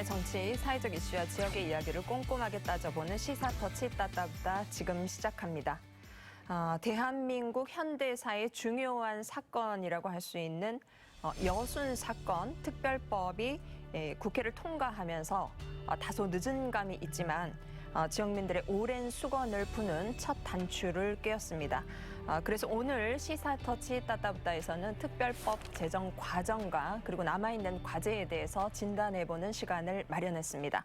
정치, 사회적 이슈와 지역의 이야기를 꼼꼼하게 따져보는 시사터치 따따부따 지금 시작합니다. 대한민국 현대사의 중요한 사건이라고 할 수 있는 여순 사건 특별법이 국회를 통과하면서 다소 늦은 감이 있지만 지역민들의 오랜 수건을 푸는 첫 단추를 꿰었습니다. 그래서 오늘 시사터치 따따부따에서는 특별법 제정 과정과 그리고 남아있는 과제에 대해서 진단해보는 시간을 마련했습니다.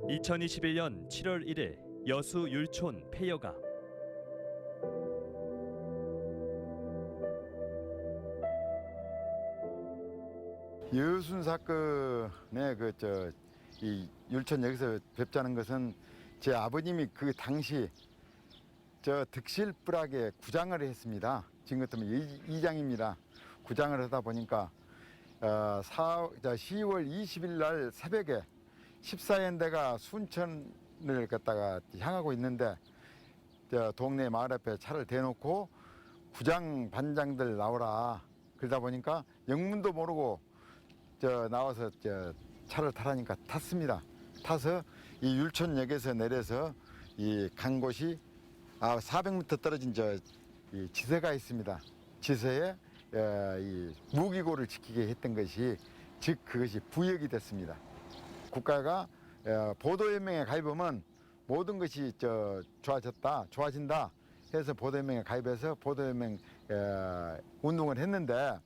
(2021년 7월 1일) 여수 율촌 폐여가 여순 사건의 이 율촌 여기서 뵙자는 것은 제 아버님이 그 당시 득실 불악에 구장을 했습니다. 지금 같으면 이장입니다. 구장을 하다 보니까 10월 20일 날 새벽에 14연대가 순천을 갔다가 향하고 있는데 동네 마을 앞에 차를 대놓고 구장 반장들 나오라 그러다 보니까 영문도 모르고 나와서 차를 타라니까 탔습니다. 타서 이 율촌역에서 내려서 이 간 곳이 400m 떨어진 이 지서가 있습니다. 지서에 이 무기고를 지키게 했던 것이 즉 그것이 부역이 됐습니다. 국가가 보도연맹에 가입하면 모든 것이 좋아진다 해서 보도연맹에 가입해서 보도연맹 운동을 했는데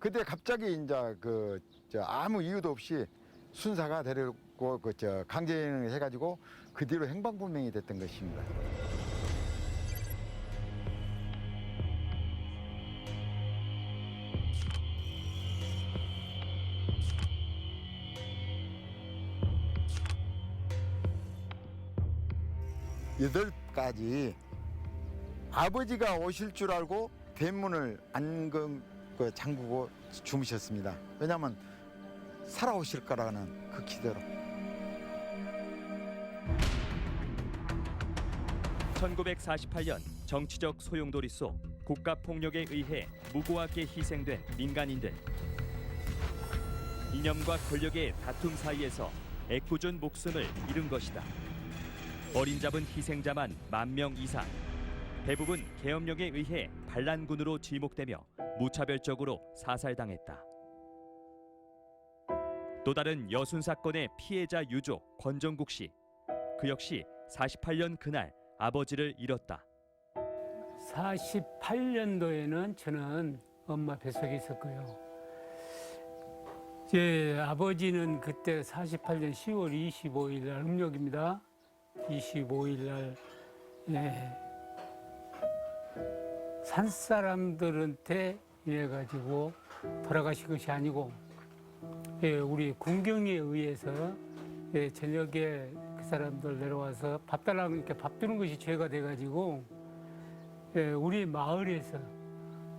그때 갑자기 이제 아무 이유도 없이 순사가 데리고 강제행을 해가지고 그 뒤로 행방불명이 됐던 것입니다. 여덟 가지 아버지가 오실 줄 알고 대문을 안 잠그고 주무셨습니다. 왜냐하면 살아오실 거라는 그 기대로. 1948년 정치적 소용돌이 속 국가폭력에 의해 무고하게 희생된 민간인들. 이념과 권력의 다툼 사이에서 애꿎은 목숨을 잃은 것이다. 어림잡은 희생자만 10,000명 이상. 대부분 계엄령에 의해 반란군으로 지목되며 무차별적으로 사살당했다. 또 다른 여순 사건의 피해자 유족 권정국 씨. 그 역시 48년 그날 아버지를 잃었다. 48년도에는 저는 엄마 뱃속에 있었고요. 제 아버지는 그때 48년 10월 25일 날 음력입니다. 25일 날 산 사람들한테 이래가지고 돌아가신 것이 아니고 우리 군경에 의해서 저녁에 그 사람들 내려와서 밥 달라고 이렇게 밥 주는 것이 죄가 돼가지고 우리 마을에서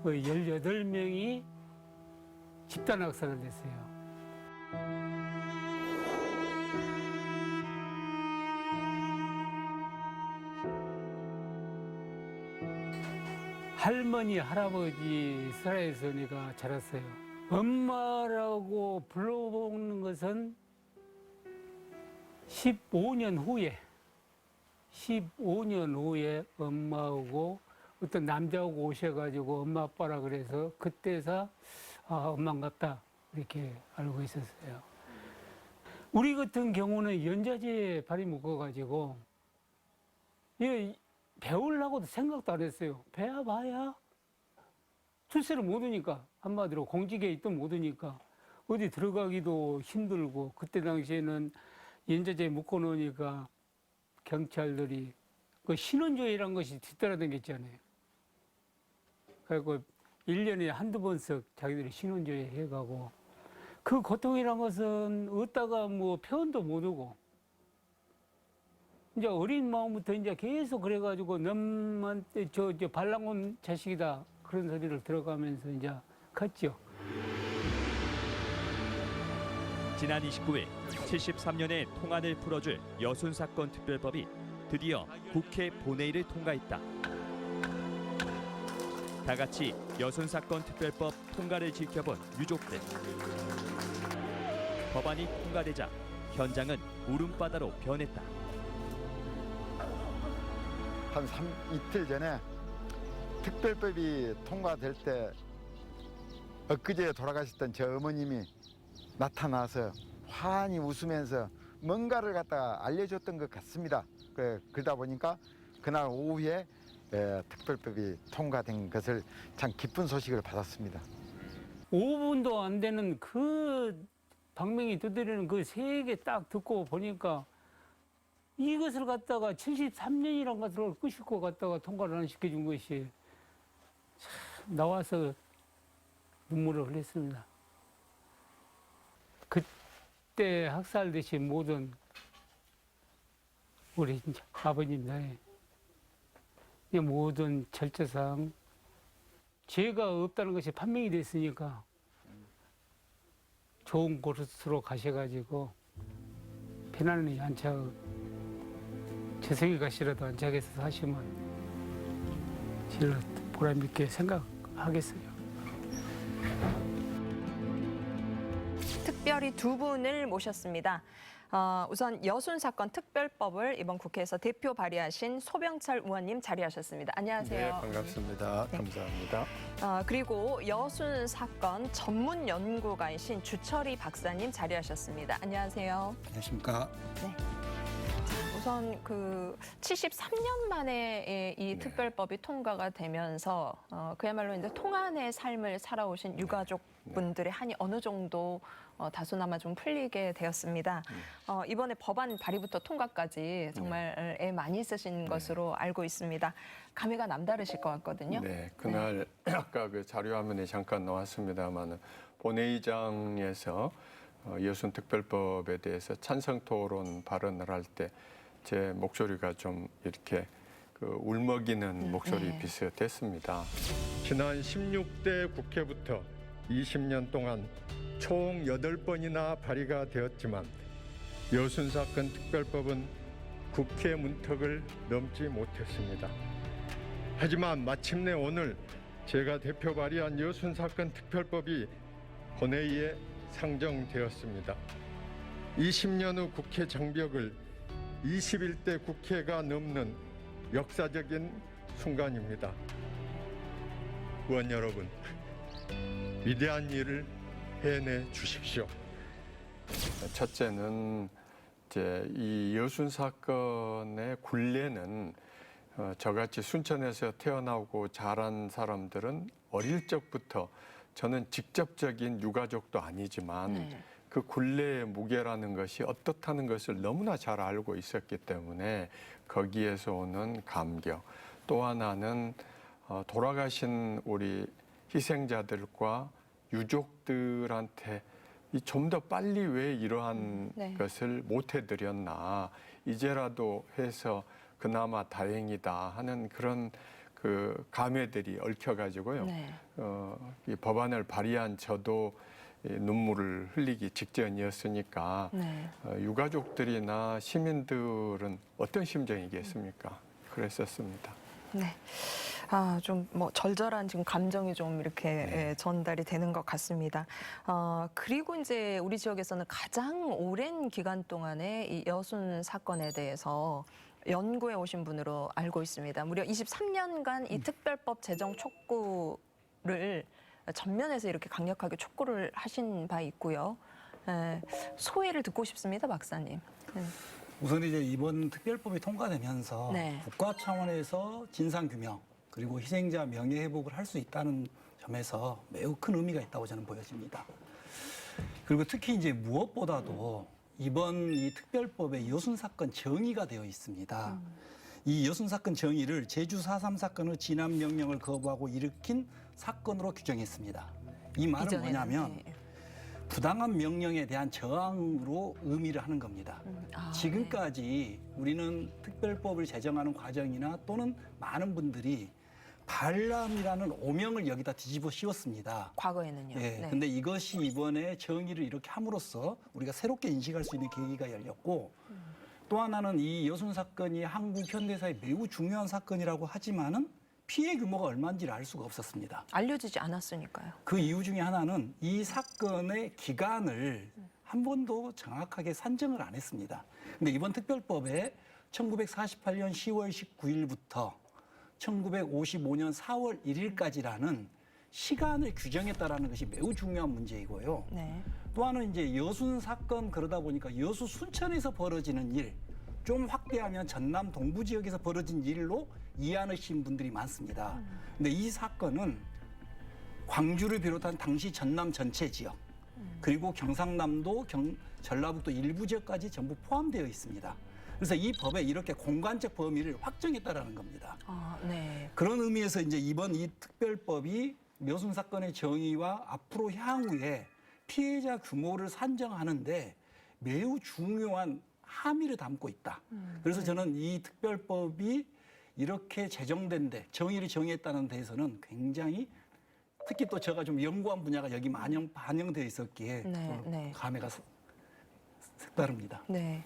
18명이 집단 학살을 했어요. 할머니, 할아버지 슬하에서 내가 자랐어요. 엄마라고 불러보는 것은 15년 후에 엄마하고 어떤 남자하고 오셔가지고 엄마 아빠라 그래서 그때서 엄마인갑다 이렇게 알고 있었어요. 우리 같은 경우는 연좌제에 발이 묶어가지고 배우려고도 생각도 안 했어요. 배워봐야 출세를 못 하니까 한마디로 공직에 있든 못 하니까 어디 들어가기도 힘들고 그때 당시에는 연좌제에 묶어놓으니까 경찰들이 그 신원조회라는 것이 뒤따라다녔잖아요. 그리고 1년에 한두 번씩 자기들이 신원조회 해가고 그 고통이란 것은 어디다가 표현도 못 하고 이제 어린 마음부터 이제 계속 그래가지고 너한테 저 반란군 자식이다 그런 소리를 들어가면서 이제 컸죠. 지난 29일 73년의 통안을 풀어줄 여순 사건 특별법이 드디어 국회 본회의를 통과했다. 다 같이 여순 사건 특별법 통과를 지켜본 유족들. 법안이 통과되자 현장은 울음바다로 변했다. 한 이틀 전에 특별법이 통과될 때 엊그제 돌아가셨던 저 어머님이 나타나서 환히 웃으면서 뭔가를 갖다가 알려줬던 것 같습니다. 그러다 보니까 그날 오후에 특별법이 통과된 것을 참 기쁜 소식을 받았습니다. 5분도 안 되는 그 방맹이 두드리는 그 세 개 딱 듣고 보니까 이것을 갖다가 73년이란 것을 끄시고 갖다가 통과를 안 시켜준 것이 참 나와서 눈물을 흘렸습니다. 그때 학살되신 모든 우리 아버님 나의 이 모든 절차상 죄가 없다는 것이 판명이 됐으니까 좋은 곳으로 가셔가지고 편안히 안착 재성이 가시라도 안착해서 사시면 제일 보람 있게 생각하겠어요. 특별히 두 분을 모셨습니다. 우선 여순 사건 특별법을 이번 국회에서 대표 발의하신 소병철 의원님 자리하셨습니다. 안녕하세요. 네, 반갑습니다. 네. 감사합니다. 그리고 여순 사건 전문 연구가이신 주철희 박사님 자리하셨습니다. 안녕하세요. 안녕하십니까. 우선 그 73년 만에 이 네. 특별법이 통과가 되면서 그야말로 이제 통한의 삶을 살아오신 유가족분들의 한이 어느 정도 다소나마 좀 풀리게 되었습니다. 이번에 법안 발의부터 통과까지 정말 애 많이 쓰신 것으로 알고 있습니다. 감회가 남다르실 것 같거든요. 네, 그날 아까 그 자료화면에 잠깐 나왔습니다만 본회의장에서 여순 특별법에 대해서 찬성 토론 발언을 할 때 제 목소리가 좀 이렇게 그 울먹이는 목소리 네. 비슷했습니다. 지난 16대 국회부터 20년 동안 총 8번이나 발의가 되었지만 여순 사건 특별법은 국회 문턱을 넘지 못했습니다. 하지만 마침내 오늘 제가 대표 발의한 여순 사건 특별법이 본회의에 상정되었습니다. 20년 후 국회 장벽을 21대 국회가 넘는 역사적인 순간입니다. 의원 여러분, 위대한 일을 해내 주십시오. 첫째는 이제 이 여순 사건의 굴레는 저같이 순천에서 태어나고 자란 사람들은 어릴 적부터 저는 직접적인 유가족도 아니지만 그 굴레의 무게라는 것이 어떻다는 것을 너무나 잘 알고 있었기 때문에 거기에서 오는 감격. 또 하나는 돌아가신 우리 희생자들과 유족들한테 좀 더 빨리 왜 이러한 것을 못 해드렸나. 이제라도 해서 그나마 다행이다 하는 그런 그 감회들이 얽혀가지고요. 이 법안을 발의한 저도 눈물을 흘리기 직전이었으니까 유가족들이나 시민들은 어떤 심정이겠습니까? 그랬었습니다. 네. 좀 뭐 절절한 지금 감정이 좀 이렇게 전달이 되는 것 같습니다. 그리고 이제 우리 지역에서는 가장 오랜 기간 동안에 이 여순 사건에 대해서 연구해 오신 분으로 알고 있습니다. 무려 23년간 이 특별법 제정 촉구를 전면에서 이렇게 강력하게 촉구를 하신 바 있고요. 소회를 듣고 싶습니다, 박사님. 우선 이제 이번 특별법이 통과되면서 네. 국가 차원에서 진상규명 그리고 희생자 명예회복을 할 수 있다는 점에서 매우 큰 의미가 있다고 저는 보여집니다. 그리고 특히 이제 무엇보다도 이번 이 특별법에 여순 사건 정의가 되어 있습니다. 이 여순 사건 정의를 제주 4.3 사건의 진압 명령을 거부하고 일으킨 사건으로 규정했습니다. 이 말은 이전에는, 뭐냐면 부당한 명령에 대한 저항으로 의미를 하는 겁니다. 지금까지 우리는 특별법을 제정하는 과정이나 또는 많은 분들이 반람이라는 오명을 여기다 뒤집어 씌웠습니다. 과거에는요. 예, 근데 이것이 이번에 정의를 이렇게 함으로써 우리가 새롭게 인식할 수 있는 계기가 열렸고 또 하나는 이 여순 사건이 한국 현대사에 매우 중요한 사건이라고 하지만은 피해 규모가 얼마인지를 알 수가 없었습니다. 알려지지 않았으니까요. 그 이유 중에 하나는 이 사건의 기간을 한 번도 정확하게 산정을 안 했습니다. 근데 이번 특별법에 1948년 10월 19일부터 1955년 4월 1일까지라는 시간을 규정했다라는 것이 매우 중요한 문제이고요. 네. 또 하나는 이제 여순 사건 그러다 보니까 여수 순천에서 벌어지는 일, 좀 확대하면 전남 동부 지역에서 벌어진 일로 이해하시는 분들이 많습니다. 근데 이 사건은 광주를 비롯한 당시 전남 전체 지역, 그리고 경상남도, 전라북도 일부 지역까지 전부 포함되어 있습니다. 그래서 이 법에 이렇게 공간적 범위를 확정했다라는 겁니다. 아, 네. 그런 의미에서 이제 이번 이 특별법이 여순 사건의 정의와 앞으로 향후에 피해자 규모를 산정하는데 매우 중요한 함의를 담고 있다. 그래서 저는 이 특별법이 이렇게 제정된 데 정의를 정의했다는 데에서는 굉장히 특히 또 제가 좀 연구한 분야가 여기 반영되어 있었기에 네, 네. 감회가 색다릅니다. 네.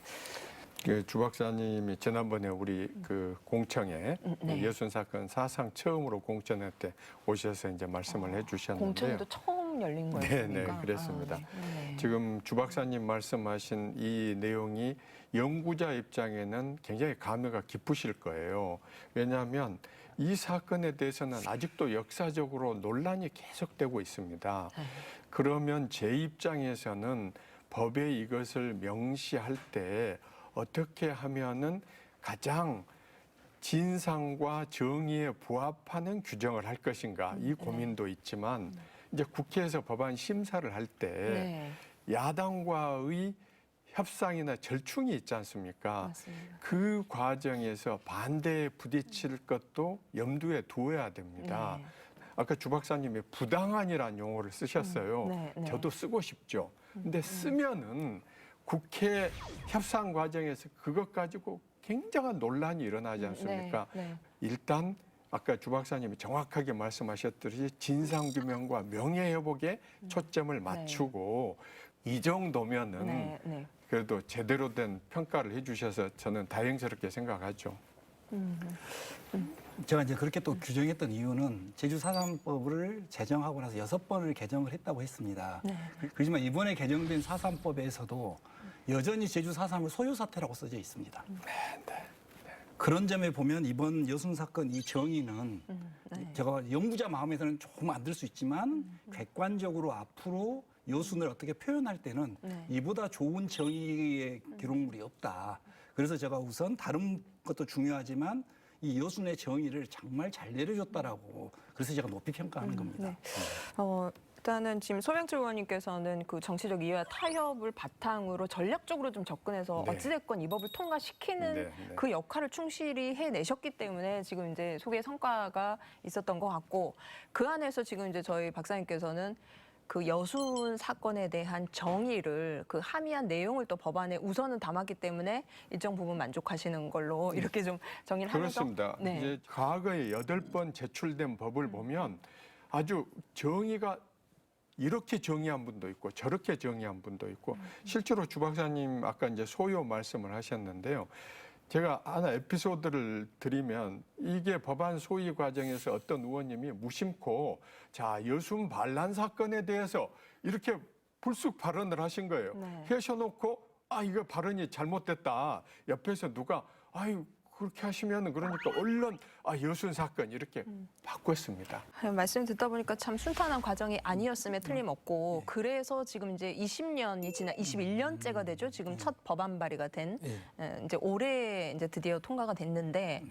주 박사님이 지난번에 우리 그 공청회 네. 여순 사건 사상 처음으로 공청회 때 오셔서 이제 말씀을 해주셨는데요. 공청회도 처음 열린 네, 거였습니까? 네, 그랬습니다. 네. 지금 주 박사님 말씀하신 이 내용이 연구자 입장에는 굉장히 감회가 깊으실 거예요. 왜냐하면 이 사건에 대해서는 아직도 역사적으로 논란이 계속되고 있습니다. 네. 그러면 제 입장에서는 법에 이것을 명시할 때 어떻게 하면은 가장 진상과 정의에 부합하는 규정을 할 것인가 이 고민도 있지만 이제 국회에서 법안 심사를 할 때 네. 야당과의 협상이나 절충이 있지 않습니까? 맞습니다. 그 과정에서 반대에 부딪힐 것도 염두에 두어야 됩니다. 네. 아까 주 박사님이 부당한이라는 용어를 쓰셨어요. 네, 네. 저도 쓰고 싶죠. 근데 쓰면은 국회 협상 과정에서 그것 가지고 굉장한 논란이 일어나지 않습니까? 네, 네. 일단 아까 주 박사님이 정확하게 말씀하셨듯이 진상규명과 명예회복에 초점을 맞추고 이 정도면은 네, 네. 그래도 제대로 된 평가를 해주셔서 저는 다행스럽게 생각하죠. 제가 이제 그렇게 또 규정했던 이유는 제주 4.3법을 제정하고 나서 6번을 개정을 했다고 했습니다. 네. 그렇지만 이번에 개정된 4.3법에서도 여전히 제주 4.3을 소요 사태라고 써져 있습니다. 그런 점에 보면 이번 여순 사건 이 정의는 네. 제가 연구자 마음에서는 조금 안 들 수 있지만 객관적으로 앞으로 여순을 어떻게 표현할 때는 네. 이보다 좋은 정의의 기록물이 없다. 그래서 제가 우선 다른 것도 중요하지만 이 여순의 정의를 정말 잘 내려줬다라고 그래서 제가 높이 평가하는 겁니다. 네. 일단은 지금 소명철 의원님께서는 그 정치적 이해와 타협을 바탕으로 전략적으로 좀 접근해서 네. 어찌됐건 이 법을 통과시키는 네, 네. 그 역할을 충실히 해내셨기 때문에 지금 이제 소개 성과가 있었던 것 같고 그 안에서 지금 이제 저희 박사님께서는 그 여순 사건에 대한 정의를 그 함의한 내용을 또 법안에 우선은 담았기 때문에 일정 부분 만족하시는 걸로 이렇게 좀 정리를 하면서 그렇습니다. 네. 이제 과거에 8번 제출된 법을 보면 아주 정의가 이렇게 정의한 분도 있고 저렇게 정의한 분도 있고 실제로 주 박사님 아까 이제 소요 말씀을 하셨는데요. 제가 하나 에피소드를 드리면 이게 법안 소위 과정에서 어떤 의원님이 무심코 자 여순 반란 사건에 대해서 이렇게 불쑥 발언을 하신 거예요. 네. 하셔놓고 아 이거 발언이 잘못됐다. 옆에서 누가 아유 그렇게 하시면 그러니까 언론 아 여순 사건 이렇게 바꿨습니다. 말씀 듣다 보니까 참 순탄한 과정이 아니었음에 틀림없고 그래서 지금 이제 20년이 지나 21년째가 되죠. 지금 첫 법안 발의가 된 이제 올해 이제 드디어 통과가 됐는데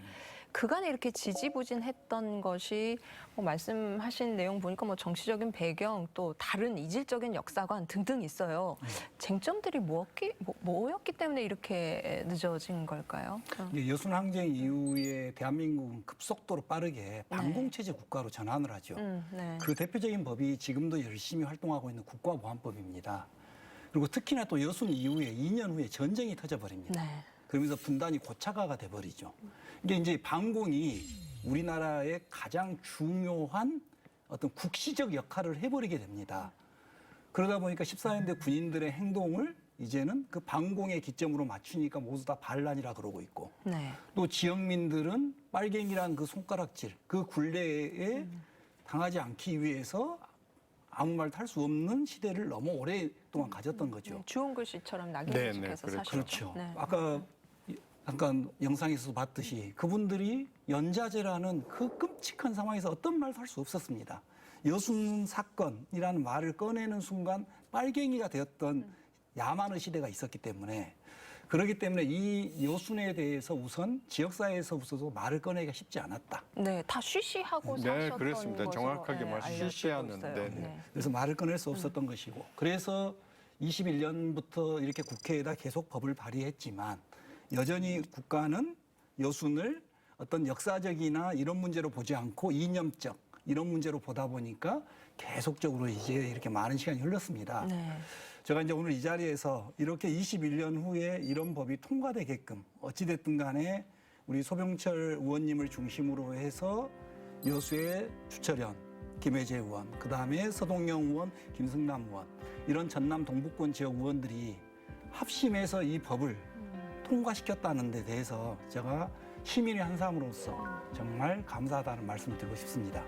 그간에 이렇게 지지부진했던 것이 뭐 말씀하신 내용 보니까 뭐 정치적인 배경 또 다른 이질적인 역사관 등등 있어요. 쟁점들이 뭐였기 때문에 이렇게 늦어진 걸까요? 이게 여순 항쟁 이후에 대한민국은 급속도로 빠르게 반공체제 국가로 전환을 하죠. 네. 그 대표적인 법이 지금도 열심히 활동하고 있는 국가보안법입니다. 그리고 특히나 또 여순 이후에 2년 후에 전쟁이 터져버립니다. 네. 그러면서 분단이 고착화가 돼버리죠. 이게 이제 반공이 우리나라의 가장 중요한 어떤 국시적 역할을 해버리게 됩니다. 그러다 보니까 14년대 군인들의 행동을 이제는 그 반공의 기점으로 맞추니까 모두 다 반란이라 그러고 있고 네. 또 지역민들은 빨갱이란 그 손가락질, 그 굴레에 당하지 않기 위해서 아무 말도 할 수 없는 시대를 너무 오랫동안 가졌던 거죠. 네, 주홍 글씨처럼 네, 낙인식해서 네, 사셨죠. 그렇죠. 네. 아까 잠깐 영상에서도 봤듯이 그분들이 연자제라는 그 끔찍한 상황에서 어떤 말도 할 수 없었습니다. 여순 사건이라는 말을 꺼내는 순간 빨갱이가 되었던 야만의 시대가 있었기 때문에 그렇기 때문에 이 여순에 대해서 우선 지역사회에서부터도 말을 꺼내기가 쉽지 않았다. 네, 다 쉬쉬하고 네, 사셨던 그렇습니다. 것으로, 정확하게 알려지고 쉬쉬하는, 있어요. 네, 네. 그래서 말을 꺼낼 수 없었던 것이고 그래서 21년부터 이렇게 국회에다 계속 법을 발의했지만 여전히 국가는 여순을 어떤 역사적이나 이런 문제로 보지 않고 이념적 이런 문제로 보다 보니까 계속적으로 이제 이렇게 많은 시간이 흘렀습니다. 네. 제가 이제 오늘 이 자리에서 이렇게 21년 후에 이런 법이 통과되게끔 어찌됐든 간에 우리 소병철 의원님을 중심으로 해서 여수의 주철현, 김혜재 의원, 그다음에 서동영 의원, 김승남 의원 이런 전남 동북권 지역 의원들이 합심해서 이 법을 통과시켰다는 데 대해서 제가 시민의 한 사람으로서 정말 감사하다는 말씀을 드리고 싶습니다.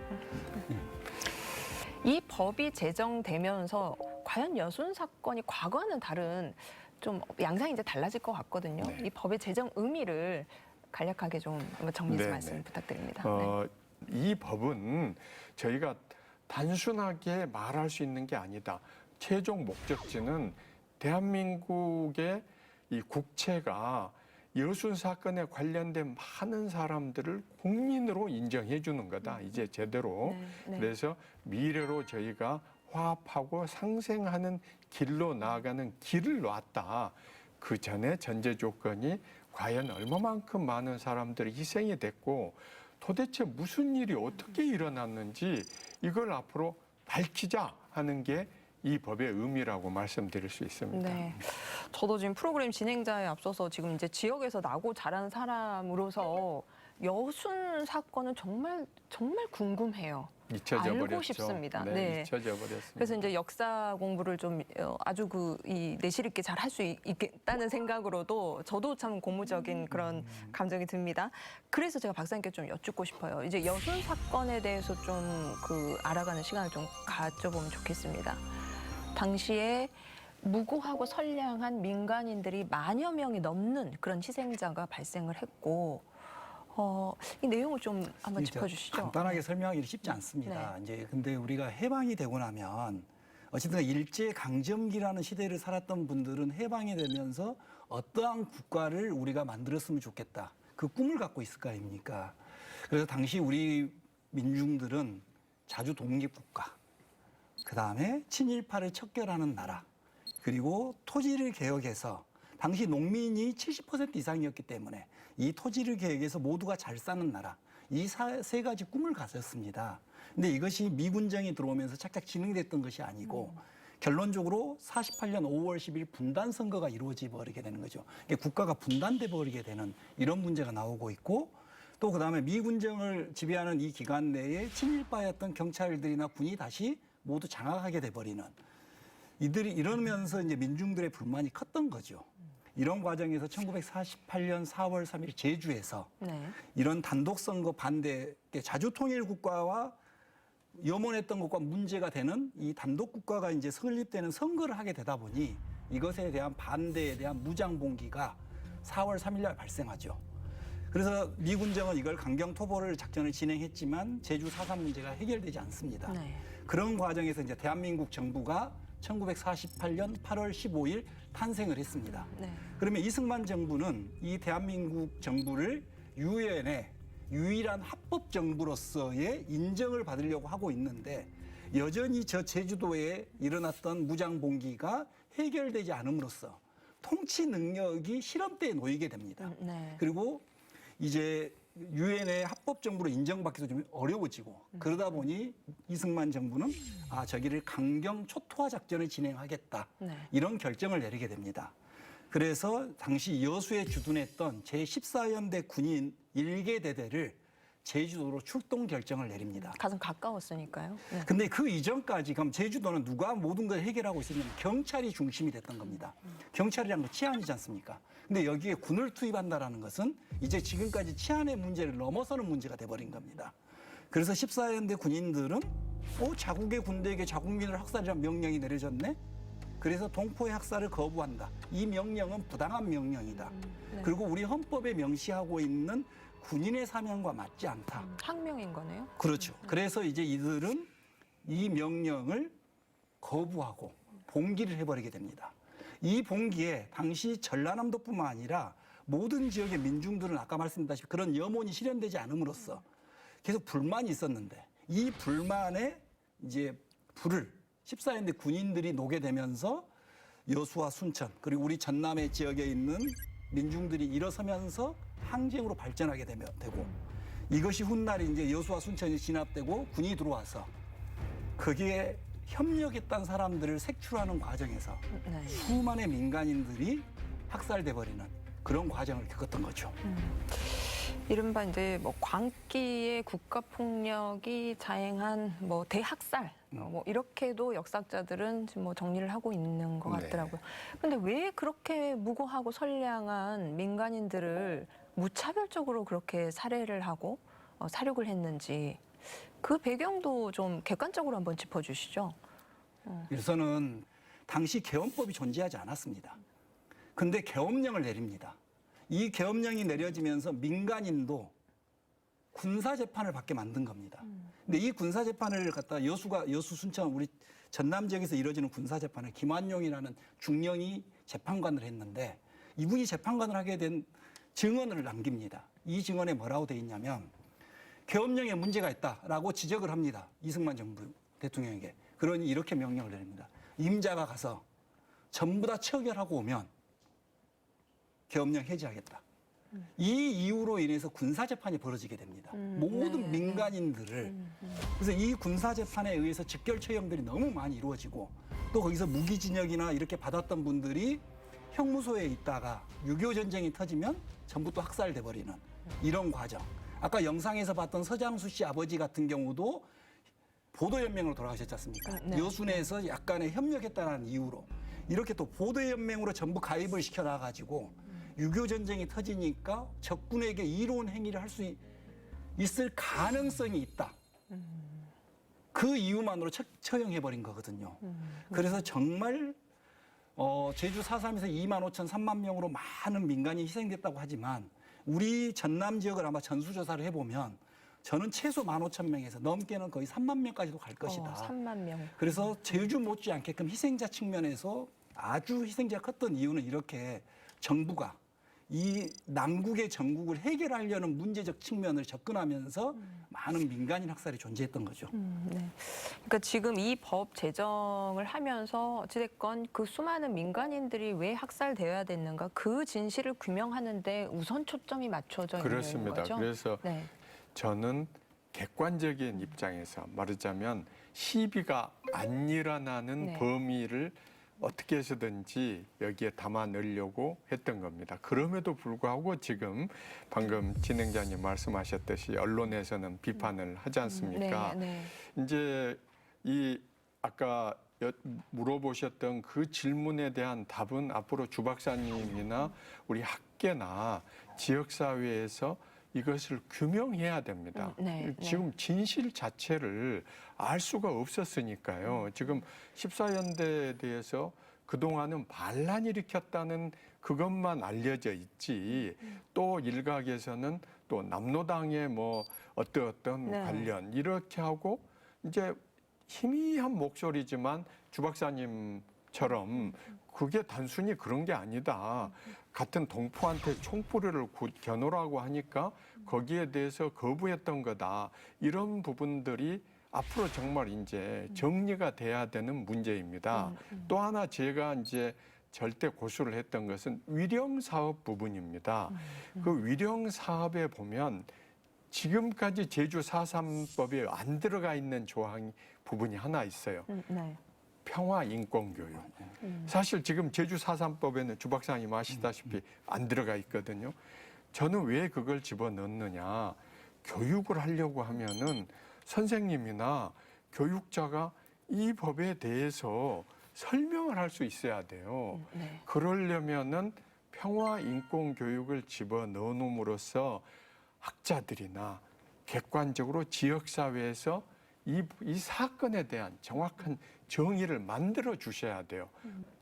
이 법이 제정되면서 과연 여순 사건이 과거와는 다른 좀 양상이 이제 달라질 것 같거든요. 네. 이 법의 제정 의미를 간략하게 좀 정리해서 네, 말씀 네. 부탁드립니다. 네. 이 법은 저희가 단순하게 말할 수 있는 게 아니다. 최종 목적지는 대한민국의 이 국채가 여순 사건에 관련된 많은 사람들을 국민으로 인정해 주는 거다. 이제 제대로. 네, 네. 그래서 미래로 저희가 화합하고 상생하는 길로 나아가는 길을 놨다. 그 전에 전제 조건이 과연 얼마만큼 많은 사람들이 희생이 됐고 도대체 무슨 일이 어떻게 일어났는지 이걸 앞으로 밝히자 하는 게 이 법의 의미라고 말씀드릴 수 있습니다. 네. 저도 지금 프로그램 진행자에 앞서서 지금 이제 지역에서 나고 자란 사람으로서 여순 사건은 정말 궁금해요. 잊혀져 알고 버렸죠. 싶습니다. 네, 네. 잊혀져 버렸습니다. 그래서 이제 역사 공부를 좀 아주 이 내실 있게 잘 할 수 있겠다는 생각으로도 저도 참 고무적인 그런 감정이 듭니다. 그래서 제가 박사님께 좀 여쭙고 싶어요. 이제 여순 사건에 대해서 좀 알아가는 시간을 좀 가져보면 좋겠습니다. 당시에 무고하고 선량한 민간인들이 만여 명이 넘는 그런 희생자가 발생을 했고 이 내용을 좀 한번 진짜 짚어주시죠. 간단하게 설명하기 쉽지 않습니다. 이제 근데 우리가 해방이 되고 나면 어쨌든 일제 강점기라는 시대를 살았던 분들은 해방이 되면서 어떠한 국가를 우리가 만들었으면 좋겠다. 그 꿈을 갖고 있을 거 아닙니까? 그래서 당시 우리 민중들은 자주 독립국가, 그다음에 친일파를 척결하는 나라, 그리고 토지를 개혁해서 당시 농민이 70% 이상이었기 때문에 이 토지를 개혁해서 모두가 잘 사는 나라, 이 세 가지 꿈을 가졌습니다. 근데 이것이 미군정이 들어오면서 착착 진행됐던 것이 아니고 결론적으로 48년 5월 10일 분단 선거가 이루어져 버리게 되는 거죠. 그러니까 국가가 분단돼 버리게 되는 이런 문제가 나오고 있고 또 그다음에 미군정을 지배하는 이 기간 내에 친일파였던 경찰들이나 군이 다시 모두 장악하게 돼 버리는 이들이 이러면서 이제 민중들의 불만이 컸던 거죠. 이런 과정에서 1948년 4월 3일 제주에서 네. 이런 단독 선거 반대 자주 통일 국가와 염원했던 것과 문제가 되는 이 단독 국가가 이제 설립되는 선거를 하게 되다 보니 이것에 대한 반대에 대한 무장 봉기가 4월 3일 날 발생하죠. 그래서 미군정은 이걸 강경 토벌을 작전을 진행했지만 제주 4.3 문제가 해결되지 않습니다. 네. 그런 과정에서 이제 대한민국 정부가 1948년 8월 15일 탄생을 했습니다. 네. 그러면 이승만 정부는 이 대한민국 정부를 유엔의 유일한 합법 정부로서의 인정을 받으려고 하고 있는데 여전히 저 제주도에 일어났던 무장 봉기가 해결되지 않음으로써 통치 능력이 실험대에 놓이게 됩니다. 네. 그리고 이제 유엔의 합법 정부로 인정받기도 좀 어려워지고 그러다 보니 이승만 정부는 저기를 강경 초토화 작전을 진행하겠다. 네. 이런 결정을 내리게 됩니다. 그래서 당시 여수에 주둔했던 제14연대 군인 1개 대대를 제주도로 출동 결정을 내립니다. 가장 가까웠으니까요. 네. 근데 그 이전까지 그럼 제주도는 누가 모든 걸 해결하고 있었냐면 경찰이 중심이 됐던 겁니다. 경찰이란 건 치안이지 않습니까? 근데 여기에 군을 투입한다라는 것은 이제 지금까지 치안의 문제를 넘어서는 문제가 돼버린 겁니다. 그래서 14연대 군인들은 자국의 군대에게 자국민을 학살이라는 명령이 내려졌네? 그래서 동포의 학살을 거부한다. 이 명령은 부당한 명령이다. 네. 그리고 우리 헌법에 명시하고 있는 군인의 사명과 맞지 않다. 항명인 거네요. 그렇죠. 그래서 이제 이들은 이 명령을 거부하고 봉기를 해버리게 됩니다. 이 봉기에 당시 전라남도뿐만 아니라 모든 지역의 민중들은 아까 말씀드렸다시피 그런 염원이 실현되지 않음으로써 계속 불만이 있었는데 이 불만에 이제 불을 14연대 군인들이 녹게 되면서 여수와 순천 그리고 우리 전남의 지역에 있는 민중들이 일어서면서 항쟁으로 발전하게 되고 이것이 훗날에 이제 여수와 순천이 진압되고 군이 들어와서 거기에 협력했던 사람들을 색출하는 과정에서 네. 수많은 민간인들이 학살돼 버리는 그런 과정을 겪었던 거죠. 이른바 이제 뭐 광기의 국가 폭력이 자행한 뭐 대학살 뭐 이렇게도 역사학자들은 지금 뭐 정리를 하고 있는 것 네. 같더라고요. 근데 왜 그렇게 무고하고 선량한 민간인들을 무차별적으로 그렇게 살해를 하고 살육을 했는지 그 배경도 좀 객관적으로 한번 짚어주시죠. 그래서는 당시 계엄법이 존재하지 않았습니다. 근데 계엄령을 내립니다. 이 계엄령이 내려지면서 민간인도 군사재판을 받게 만든 겁니다. 근데 이 군사재판을 갖다 여수 순천 우리 전남 지역에서 이루어지는 군사재판을 김완용이라는 중령이 재판관을 했는데 이분이 재판관을 하게 된 증언을 남깁니다. 이 증언에 뭐라고 돼 있냐면 계엄령에 문제가 있다라고 지적을 합니다. 이승만 정부 대통령에게. 그러니 이렇게 명령을 내립니다. 임자가 가서 전부 다 처결하고 오면 계엄령 해제하겠다. 이 이유로 인해서 군사재판이 벌어지게 됩니다. 모든 네, 민간인들을. 그래서 이 군사재판에 의해서 직결 처형들이 너무 많이 이루어지고 또 거기서 무기징역이나 이렇게 받았던 분들이 형무소에 있다가 6.25 전쟁이 터지면 전부 또 학살돼 버리는 이런 과정. 아까 영상에서 봤던 서장수 씨 아버지 같은 경우도 보도연맹으로 돌아가셨지 않습니까? 네. 여순에서 약간의 협력했다는 이유로 이렇게 또 보도연맹으로 전부 가입을 시켜놔가지고 6.25 전쟁이 터지니까 적군에게 이로운 행위를 할 수 있을 가능성이 있다. 그 이유만으로 처형해버린 거거든요. 그래서 정말 제주 4.3에서 2만 5천, 3만 명으로 많은 민간인이 희생됐다고 하지만 우리 전남 지역을 아마 전수조사를 해보면 저는 최소 15,000명에서 넘게는 거의 3만 명까지도 갈 것이다. 3만 명. 그래서 제주 못지않게끔 희생자 측면에서 아주 희생자가 컸던 이유는 이렇게 정부가 이 남국의 전국을 해결하려는 문제적 측면을 접근하면서 많은 민간인 학살이 존재했던 거죠. 네. 그러니까 지금 이 법 제정을 하면서 어찌됐건 그 수많은 민간인들이 왜 학살되어야 됐는가 그 진실을 규명하는데 우선 초점이 맞춰져 있는 그렇습니다. 거죠. 그래서 네. 저는 객관적인 입장에서 말하자면 시비가 안 일어나는 네. 범위를 어떻게 해서든지 여기에 담아 넣으려고 했던 겁니다. 그럼에도 불구하고 지금 방금 진행자님 말씀하셨듯이 언론에서는 비판을 하지 않습니까? 네, 이제 이 아까 물어보셨던 그 질문에 대한 답은 앞으로 주 박사님이나 우리 학계나 지역사회에서 이것을 규명해야 됩니다. 네, 지금 진실 자체를 알 수가 없었으니까요. 지금 14연대에 대해서 그동안은 반란이 일으켰다는 그것만 알려져 있지 또 일각에서는 또 남로당의 뭐 어떤 네. 관련 이렇게 하고 이제 희미한 목소리지만 주 박사님처럼 그게 단순히 그런 게 아니다. 같은 동포한테 총구리를 겨누라고 하니까 거기에 대해서 거부했던 거다. 이런 부분들이 앞으로 정말 이제 정리가 돼야 되는 문제입니다. 또 하나 제가 이제 절대 고수를 했던 것은 위령 사업 부분입니다. 그 위령 사업에 보면 지금까지 제주 4.3법에 안 들어가 있는 조항 부분이 하나 있어요. 네. 평화 인권 교육. 사실 지금 제주 4.3법에는 주 박사님 아시다시피 안 들어가 있거든요. 저는 왜 그걸 집어넣느냐. 교육을 하려고 하면은 선생님이나 교육자가 이 법에 대해서 설명을 할 수 있어야 돼요. 네. 그러려면은 평화 인권 교육을 집어넣음으로써 학자들이나 객관적으로 지역 사회에서 이 사건에 대한 정확한 정의를 만들어 주셔야 돼요.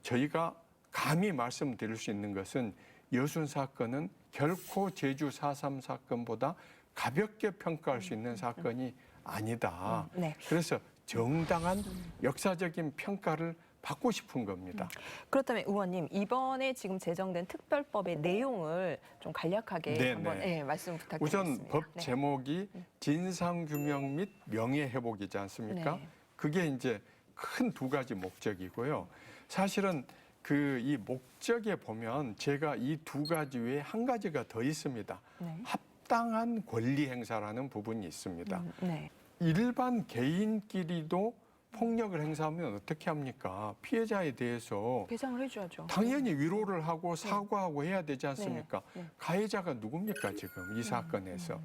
저희가 감히 말씀드릴 수 있는 것은 여순 사건은 결코 제주 4.3 사건보다 가볍게 평가할 수 있는 사건이 아니다. 네. 그래서 정당한 역사적인 평가를 받고 싶은 겁니다. 그렇다면 의원님, 이번에 지금 제정된 특별법의 내용을 좀 간략하게 네, 한번 네. 말씀 부탁드리겠습니다. 우선 법 네. 제목이 진상규명 및 명예회복이지 않습니까? 네. 그게 이제 큰 두 가지 목적이고요. 사실은 그 이 목적에 보면 제가 이 두 가지 외에 한 가지가 더 있습니다. 네. 합당한 권리 행사라는 부분이 있습니다. 네. 일반 개인끼리도 폭력을 행사하면 어떻게 합니까? 피해자에 대해서 배상을 해줘야죠. 당연히 위로를 하고 사과하고 해야 되지 않습니까? 네. 가해자가 누굽니까 지금 이 사건에서?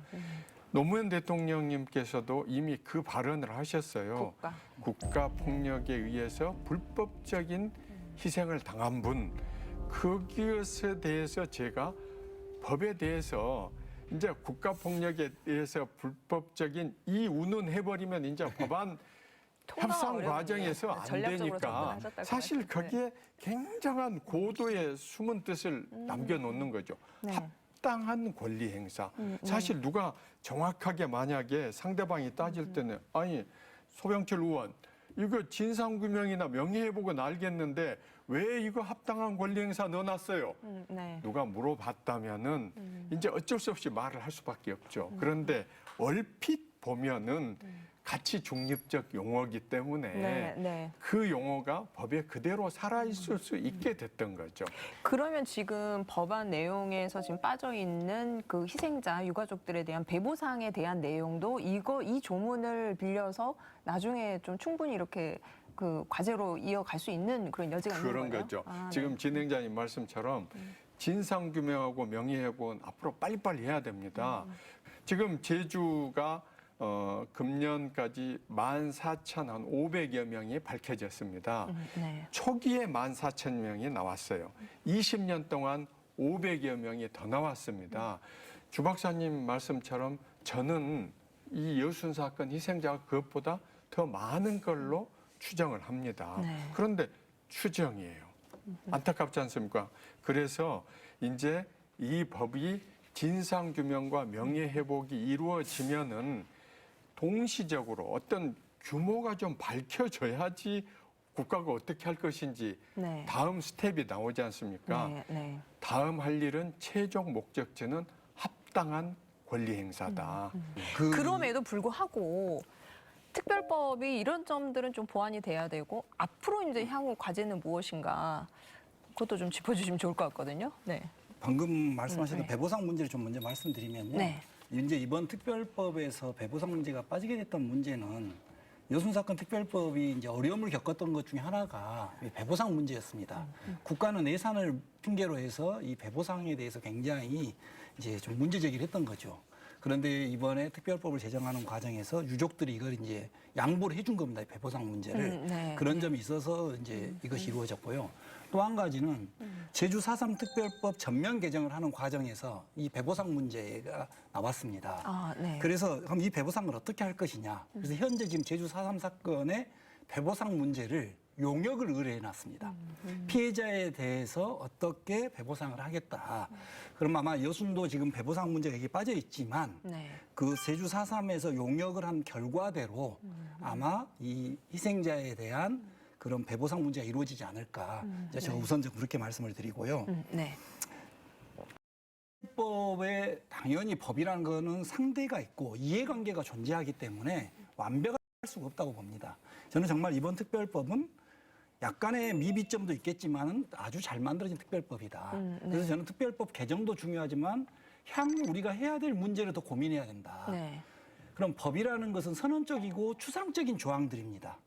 노무현 대통령님께서도 이미 그 발언을 하셨어요. 국가 폭력에 의해서 불법적인 희생을 당한 분, 그것에 대해서 제가 법에 대해서 이제 국가 폭력에 대해서 불법적인 이 운운해버리면 이제 법안 협상 어렵네요. 과정에서 안 전략적으로 되니까 접근하셨다고 사실 하셨죠. 거기에 굉장한 고도의 숨은 뜻을 남겨놓는 거죠. 네. 합당한 권리 행사. 사실 누가 정확하게 만약에 상대방이 따질 때는 아니 소병철 의원 이거 진상규명이나 명예회복은 알겠는데 왜 이거 합당한 권리 행사 넣어놨어요? 네. 누가 물어봤다면은 이제 어쩔 수 없이 말을 할 수밖에 없죠. 그런데 얼핏 보면은 가치 중립적 용어이기 때문에 네. 그 용어가 법에 그대로 살아있을 수 있게 됐던 거죠. 그러면 지금 법안 내용에서 지금 빠져 있는 그 희생자 유가족들에 대한 배보상에 대한 내용도 이 조문을 빌려서 나중에 좀 충분히 이렇게 그 과제로 이어갈 수 있는 그런 여지가 있는 그런 거예요? 거죠. 아, 지금 네. 진행자님 말씀처럼 진상규명하고 명예회복은 앞으로 빨리빨리 해야 됩니다. 지금 제주가 금년까지 14,500여 명이 밝혀졌습니다. 네. 초기에 14,000명이 나왔어요. 20년 동안 500여 명이 더 나왔습니다. 주 박사님 말씀처럼 저는 이 여순 사건 희생자가 그것보다 더 많은 걸로 추정을 합니다. 네. 그런데 추정이에요. 안타깝지 않습니까? 그래서 이제 이 법이 진상규명과 명예회복이 이루어지면은 동시적으로 어떤 규모가 좀 밝혀져야지 국가가 어떻게 할 것인지 네. 다음 스텝이 나오지 않습니까? 네. 다음 할 일은 최종 목적지는 합당한 권리 행사다. 그럼에도 불구하고 특별법이 이런 점들은 좀 보완이 돼야 되고 앞으로 이제 향후 과제는 무엇인가 그것도 좀 짚어주시면 좋을 것 같거든요. 네. 방금 말씀하셨던 네. 배보상 문제를 좀 먼저 말씀드리면요. 네. 이제 이번 특별법에서 배보상 문제가 빠지게 됐던 문제는 여순 사건 특별법이 이제 어려움을 겪었던 것 중에 하나가 이 배보상 문제였습니다. 국가는 예산을 핑계로 해서 이 배보상에 대해서 굉장히 이제 좀 문제 제기를 했던 거죠. 그런데 이번에 특별법을 제정하는 과정에서 유족들이 이걸 이제 양보를 해준 겁니다. 이 배보상 문제를. 네. 그런 점이 있어서 이제 이것이 이루어졌고요. 또 한 가지는 제주 4.3 특별법 전면 개정을 하는 과정에서 이 배보상 문제가 나왔습니다. 아, 네. 그래서 그럼 이 배보상을 어떻게 할 것이냐. 그래서 현재 지금 제주 4.3 사건의 배보상 문제를 용역을 의뢰해 놨습니다. 피해자에 대해서 어떻게 배보상을 하겠다. 그럼 아마 여순도 지금 배보상 문제가 여기 빠져 있지만 네. 그 제주 4.3에서 용역을 한 결과대로 아마 이 희생자에 대한 그런 배보상 문제가 이루어지지 않을까. 이제 제가 우선 좀 그렇게 말씀을 드리고요. 네. 법에 당연히 법이라는 거는 상대가 있고 이해관계가 존재하기 때문에 완벽할 수가 없다고 봅니다. 저는 정말 이번 특별법은 약간의 미비점도 있겠지만은 아주 잘 만들어진 특별법이다. 네. 그래서 저는 특별법 개정도 중요하지만 향후 우리가 해야 될 문제를 더 고민해야 된다. 네. 그럼 법이라는 것은 선언적이고 추상적인 조항들입니다.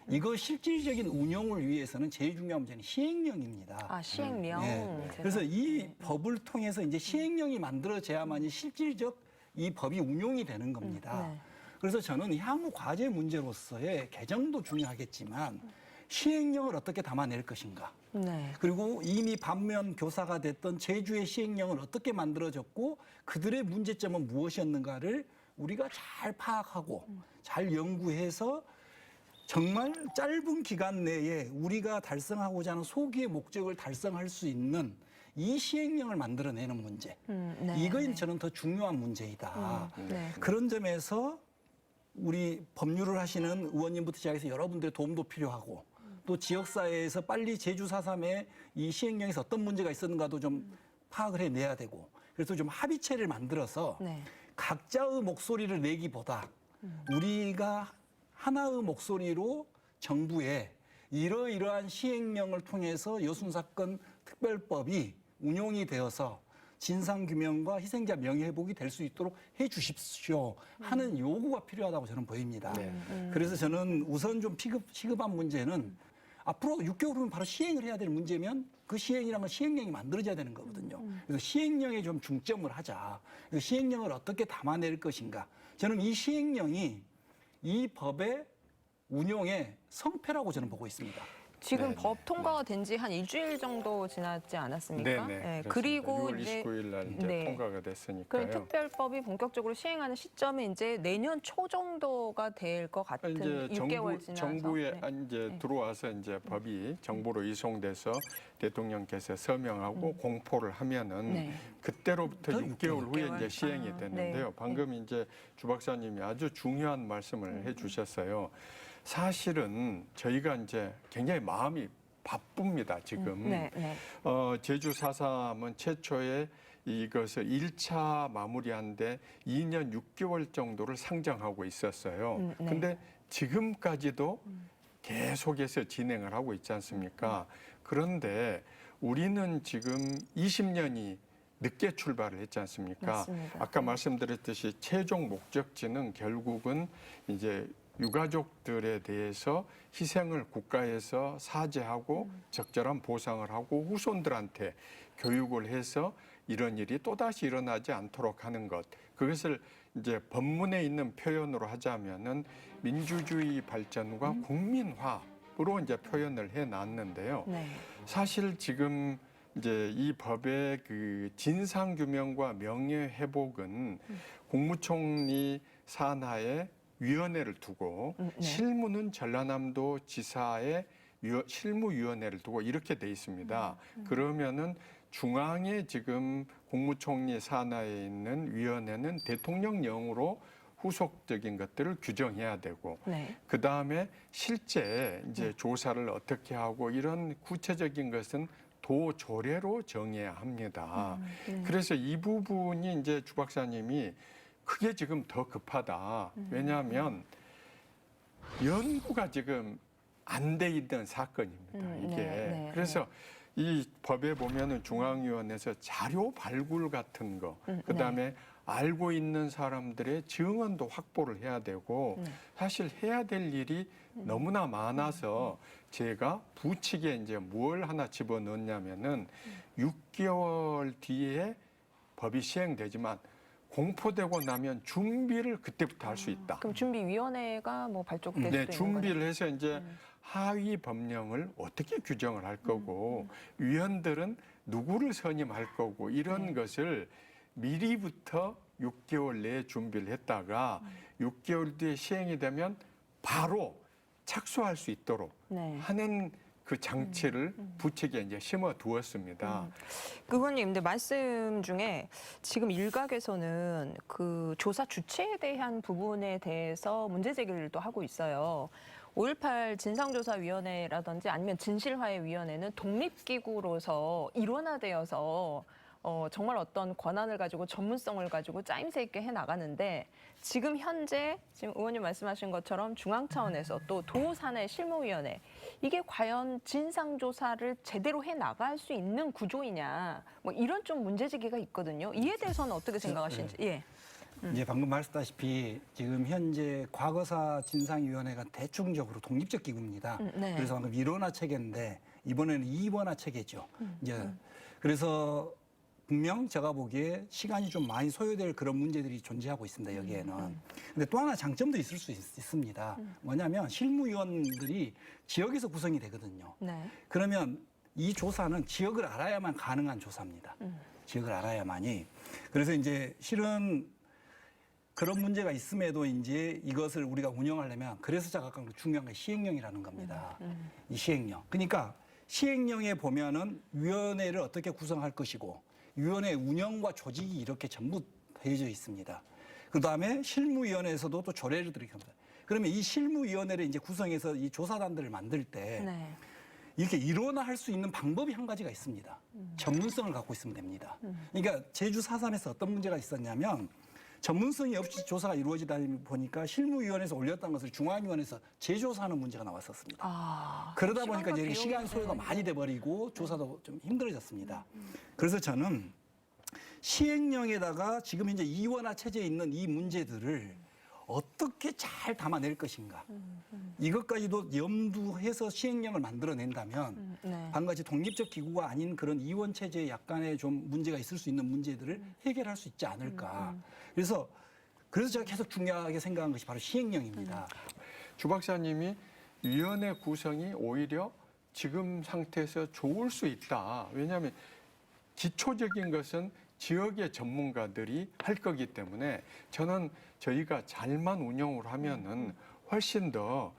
이거 실질적인 운용을 위해서는 제일 중요한 문제는 시행령입니다. 아, 시행령. 예. 제가- 그래서 이 법을 통해서 이제 시행령이 만들어져야만이 실질적 이 법이 운용이 되는 겁니다. 네. 그래서 저는 향후 과제 문제로서의 개정도 중요하겠지만 시행령을 어떻게 담아낼 것인가. 네. 그리고 이미 반면 교사가 됐던 제주의 시행령을 어떻게 만들어졌고 그들의 문제점은 무엇이었는가를 우리가 잘 파악하고 잘 연구해서 정말 짧은 기간 내에 우리가 달성하고자 하는 소기의 목적을 달성할 수 있는 이 시행령을 만들어내는 문제. 네. 이건 저는 더 중요한 문제이다. 네. 그런 점에서 우리 법률을 하시는 의원님부터 시작해서 여러분들의 도움도 필요하고 또 지역사회에서 빨리 제주 4.3의 이 시행령에서 어떤 문제가 있었는가도 좀 파악을 해내야 되고 그래서 좀 합의체를 만들어서 네. 각자의 목소리를 내기보다 우리가 하나의 목소리로 정부에 이러이러한 시행령을 통해서 여순사건 특별법이 운용이 되어서 진상규명과 희생자 명예회복이 될 수 있도록 해 주십시오 하는 요구가 필요하다고 저는 보입니다. 그래서 저는 우선 좀 시급한 문제는 앞으로 6개월 후면 바로 시행을 해야 될 문제면 그 시행이란 건 시행령이 만들어져야 되는 거거든요. 그래서 시행령에 좀 중점을 하자. 그래서 시행령을 어떻게 담아낼 것인가. 저는 이 시행령이 이 법의 운용의 성패라고 저는 보고 있습니다. 지금 네네. 법 통과가 된 지 한 일주일 정도 지났지 않았습니까? 네네. 네, 그렇습니다. 그리고 6월 이제 29일 날 이제 네. 통과가 그럼 됐으니까요. 특별법이 본격적으로 시행하는 시점이 이제 내년 초 정도가 될 것 같은 이제 6개월 지나서 정부에 네. 이제 네. 들어와서 이제 법이 정부로 이송돼서 대통령께서 서명하고 공포를 하면은 네. 그때로부터 더 6개월 후에 6개월. 이제 시행이 아, 되는데요. 네. 방금 이제 주 박사님이 아주 중요한 말씀을 해주셨어요. 사실은 저희가 이제 굉장히 마음이 바쁩니다. 지금 네, 네. 제주 4.3은 최초에 이것을 1차 마무리한데 2년 6개월 정도를 상정하고 있었어요. 네. 근데 지금까지도 계속해서 진행을 하고 있지 않습니까? 그런데 우리는 지금 20년이 늦게 출발을 했지 않습니까? 맞습니다. 아까 말씀드렸듯이 최종 목적지는 결국은 이제 유가족들에 대해서 희생을 국가에서 사죄하고 적절한 보상을 하고 후손들한테 교육을 해서 이런 일이 또다시 일어나지 않도록 하는 것. 그것을 이제 법문에 있는 표현으로 하자면은 민주주의 발전과 국민화로 이제 표현을 해 놨는데요. 네. 사실 지금 이제 이 법의 그 진상 규명과 명예 회복은 국무총리 산하에 위원회를 두고 네. 실무는 전라남도 지사의 실무위원회를 두고 이렇게 돼 있습니다. 그러면은 중앙에 지금 국무총리 산하에 있는 위원회는 대통령령으로 후속적인 것들을 규정해야 되고 네. 그 다음에 실제 이제 조사를 어떻게 하고 이런 구체적인 것은 도조례로 정해야 합니다. 그래서 이 부분이 이제 주 박사님이 그게 지금 더 급하다. 왜냐하면 연구가 지금 안 돼 있던 사건입니다. 이게. 네, 그래서 이 법에 보면은 중앙위원회에서 자료 발굴 같은 거, 네. 그다음에 알고 있는 사람들의 증언도 확보를 해야 되고 사실 해야 될 일이 너무나 많아서 제가 부칙에 이제 뭘 하나 집어넣냐면은 6개월 뒤에 법이 시행되지만 공포되고 나면 준비를 그때부터 할 수 있다. 그럼 준비위원회가 뭐 발족될 수도 네, 있는 준비를 해서 이제 하위 법령을 어떻게 규정을 할 거고 위원들은 누구를 선임할 거고 이런 네. 것을 미리부터 6개월 내에 준비를 했다가 6개월 뒤에 시행이 되면 바로 착수할 수 있도록 네. 하는 그 장치를 부책에 이제 심어 두었습니다. 의원님, 근데 말씀 중에 지금 일각에서는 그 조사 주체에 대한 부분에 대해서 문제 제기를 또 하고 있어요. 5.18 진상조사위원회라든지 아니면 진실화해위원회는 독립기구로서 일원화되어서 정말 어떤 권한을 가지고 전문성을 가지고 짜임새 있게 해나가는데 지금 현재 지금 의원님 말씀하신 것처럼 중앙 차원에서 또 도산의 실무위원회 이게 과연 진상조사를 제대로 해나갈 수 있는 구조이냐 뭐 이런 좀 문제제기가 있거든요. 이에 대해서는 어떻게 생각하시는지. 예. 이제 방금 말씀하셨다시피 지금 현재 과거사 진상위원회가 대충적으로 독립적 기구입니다. 네. 그래서 방금 1원화 체계인데 이번에는 2원화 체계죠. 이제 그래서 분명 제가 보기에 시간이 좀 많이 소요될 그런 문제들이 존재하고 있습니다. 여기에는. 근데 또 하나 장점도 있을 수 있습니다. 뭐냐면 실무위원들이 지역에서 구성이 되거든요. 네. 그러면 이 조사는 지역을 알아야만 가능한 조사입니다. 지역을 알아야만이. 그래서 이제 실은 그런 문제가 있음에도 이제 이것을 우리가 운영하려면 그래서 제가 아까 중요한 게 시행령이라는 겁니다. 이 시행령. 그러니까 시행령에 보면은 위원회를 어떻게 구성할 것이고 위원회 운영과 조직이 이렇게 전부 되어져 있습니다. 그다음에 실무위원회에서도 또 조례를 들이게 합니다. 그러면 이 실무위원회를 이제 구성해서 이 조사단들을 만들 때 네. 이렇게 일원화할 수 있는 방법이 한 가지가 있습니다. 전문성을 갖고 있으면 됩니다. 그러니까 제주 4.3에서 어떤 문제가 있었냐면 전문성이 없이 조사가 이루어지다 보니까 실무위원회에서 올렸던 것을 중앙위원회에서 재조사하는 문제가 나왔었습니다. 그러다 보니까 이제 시간 소요가 많이 돼버리고 조사도 좀 힘들어졌습니다. 그래서 저는 시행령에다가 지금 현재 이원화 체제에 있는 이 문제들을 어떻게 잘 담아낼 것인가. 이것까지도 염두해서 시행령을 만들어낸다면 네. 반드시 독립적 기구가 아닌 그런 이원 체제에 약간의 좀 문제가 있을 수 있는 문제들을 해결할 수 있지 않을까. 그래서 제가 계속 중요하게 생각한 것이 바로 시행령입니다. 주 박사님이 위원회 구성이 오히려 지금 상태에서 좋을 수 있다. 왜냐하면 기초적인 것은 지역의 전문가들이 할 거기 때문에 저는 저희가 잘만 운영을 하면은 훨씬 더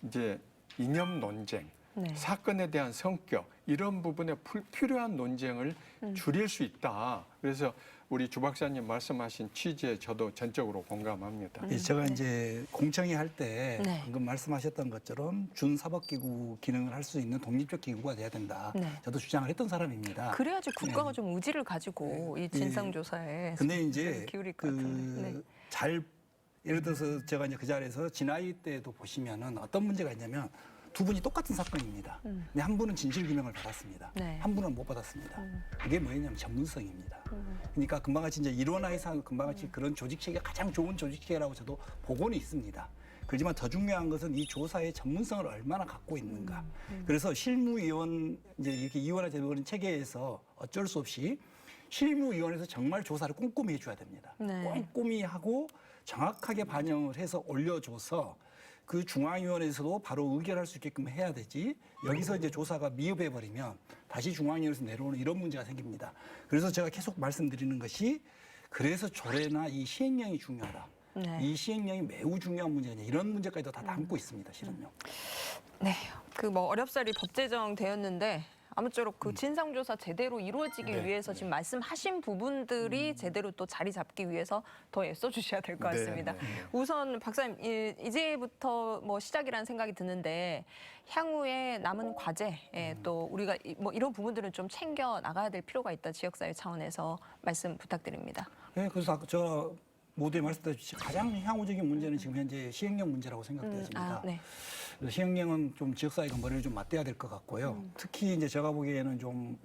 이제 이념 논쟁, 네. 사건에 대한 성격 이런 부분에 불필요한 논쟁을 줄일 수 있다. 그래서 우리 주 박사님 말씀하신 취지에 저도 전적으로 공감합니다. 제가 이제 공청회 할 때 네. 방금 말씀하셨던 것처럼 준사법기구 기능을 할 수 있는 독립적 기구가 돼야 된다. 네. 저도 주장을 했던 사람입니다. 그래야지 국가가 좀 의지를 가지고 이 진상조사에 근데 이제 기울일 것 같은데. 네. 잘 예를 들어서 제가 이제 그 자리에서 진아이 때도 보시면은 어떤 문제가 있냐면 두 분이 똑같은 사건입니다. 근데 한 분은 진실 규명을 받았습니다. 네. 한 분은 못 받았습니다. 그게 뭐냐면 전문성입니다. 그러니까 금방같이 이제 일원화해서 금방같이 그런 조직 체계가 가장 좋은 조직 체계라고 저도 보고는 있습니다. 그렇지만 더 중요한 것은 이 조사의 전문성을 얼마나 갖고 있는가. 그래서 실무위원 이제 이렇게 이원화되는 체계에서 어쩔 수 없이 실무위원회에서 정말 조사를 꼼꼼히 해줘야 됩니다. 네. 꼼꼼히 하고 정확하게 반영을 해서 올려줘서 그 중앙위원회에서도 바로 의결할 수 있게끔 해야 되지. 여기서 이제 조사가 미흡해버리면 다시 중앙위원회에서 내려오는 이런 문제가 생깁니다. 그래서 제가 계속 말씀드리는 것이 그래서 조례나 이 시행령이 중요하다. 네. 이 시행령이 매우 중요한 문제냐 이런 문제까지도 다 담고 있습니다. 실은요. 네, 그 뭐 어렵사리 법 제정 되었는데 아무쪼록 그 진상조사 제대로 이루어지기 위해서 지금 말씀하신 부분들이 제대로 또 자리 잡기 위해서 더 애써 주셔야 될 것 같습니다. 우선 박사님 이제부터 뭐 시작이라는 생각이 드는데 향후에 남은 과제 또 우리가 뭐 이런 부분들은 좀 챙겨 나가야 될 필요가 있다 지역사회 차원에서 말씀 부탁드립니다. 네, 그래서 아까 제가 모두에 말씀드렸듯이 가장 향후적인 문제는 지금 현재 시행령 문제라고 생각되어집니다. 네. 시행령은 좀 지역사회가 머리를 좀 맞대야 될 것 같고요. 특히 이제 제가 보기에는 좀